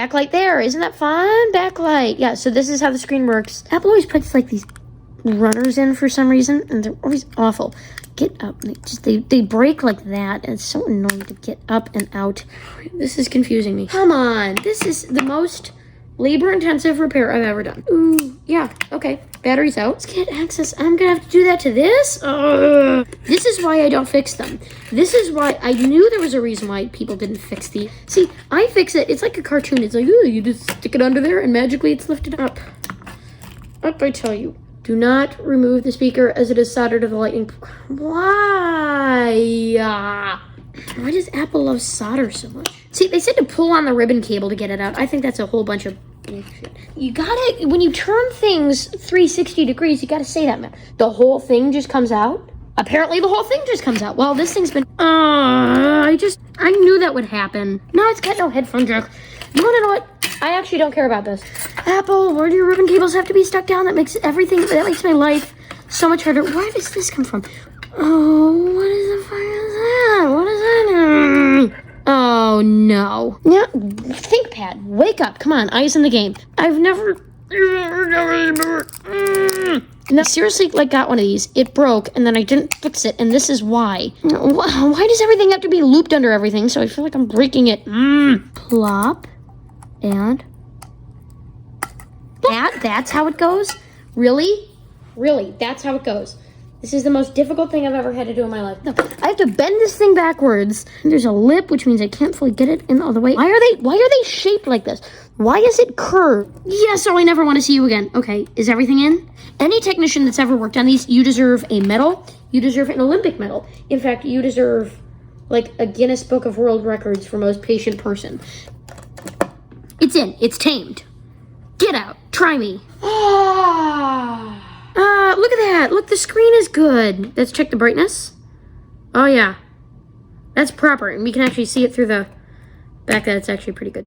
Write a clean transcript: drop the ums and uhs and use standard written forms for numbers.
backlight there. Isn't that fun? Backlight. Yeah, so this is how the screen works. Apple always puts like these runners in for some reason, and they're always awful. Get up. They break like that, and it's so annoying to get up and out. This is confusing me. Come on. This is the most labor-intensive repair I've ever done. Ooh, yeah, okay. Battery's out. Let's get access. I'm gonna have to do that to this? This is why I don't fix them. This is why I knew there was a reason why people didn't fix the... See, I fix it. It's like a cartoon. It's like, ooh, you just stick it under there, and magically it's lifted up. Up, I tell you. Do not remove the speaker as it is soldered to the lightning. Why? Why does Apple love solder so much? See, they said to pull on the ribbon cable to get it out. I think that's a whole bunch of bullshit. You gotta, when you turn things 360 degrees, you gotta say that, man. The whole thing just comes out? Apparently the whole thing just comes out. Well, this thing's been, I knew that would happen. No, it's got no headphone jack. You wanna know what? I actually don't care about this. Apple, where do your ribbon cables have to be stuck down? That makes my life so much harder. Where does this come from? Oh, what is the fuck is that? What is that? Oh, no. Yeah, ThinkPad, wake up. Come on, eyes in the game. I've never... And I seriously, got one of these. It broke, and then I didn't fix it, and this is why. Why does everything have to be looped under everything? So I feel like I'm breaking it. Plop. And that's how it goes? Really? Really, that's how it goes. This is the most difficult thing I've ever had to do in my life. No, I have to bend this thing backwards. There's a lip, which means I can't fully get it in all the way. Why are they shaped like this? Why is it curved? Yes, so I never want to see you again. Okay, is everything in? Any technician that's ever worked on these, you deserve a medal. You deserve an Olympic medal. In fact, you deserve a Guinness Book of World Records for most patient person. It's in. It's tamed. Get out. Try me. Look at that. Look, the screen is good. Let's check the brightness. Oh, yeah. That's proper. And we can actually see it through the back. That's actually pretty good.